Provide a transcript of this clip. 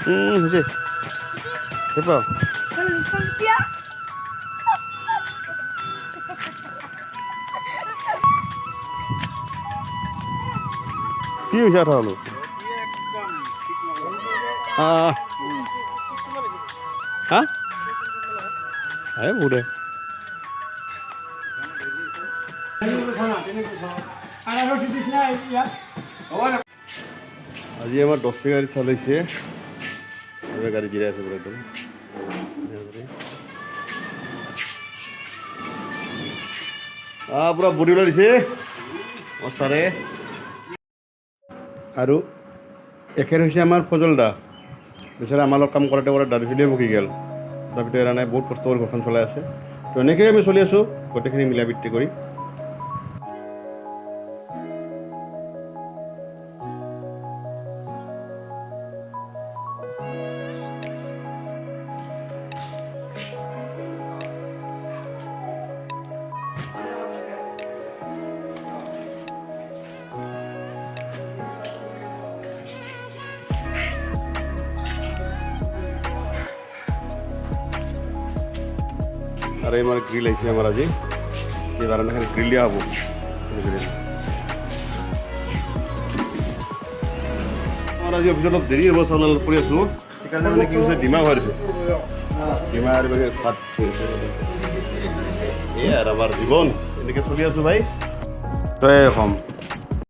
হৈছে পাওঁ কি হৈছে কথা হ'লো হা এই বহুতে আজি আমাৰ 10 গাড়ী চলাইছে গাড়ী জিৰাই আছে পুৰা একদম পুৰা বডি ওলাই দিছে ছাৰে আৰু এখেত হৈছে আমাৰ ফজল দা বেচাৰা আমাৰ লগত কাম কৰোঁতে কৰা দাদা চলিয়ে বকি গ'ল তথাপিতো এৰা নাই বহুত কষ্ট কৰি ঘৰখন চলাই আছে তো এনেকৈয়ে আমি চলি আছোঁ গোটেইখিনি মিলা প্ৰীতি কৰি আৰ এই আমাৰ গ্ৰিল আইছে আমাৰ আজি যে বাৰান্দা খালি গ্ৰিল দিয়া হবো আমাৰ আজি অফিসত অলপ দেৰি হ'ব চাউল কৰি আছোঁ সেইকাৰণে মানে কি হৈছে ডিমা হৈ আছে ডিমা আৰু ভাত এই আৰু আমাৰ জীৱন এনেকৈ চলি আছোঁ ভাই তই কম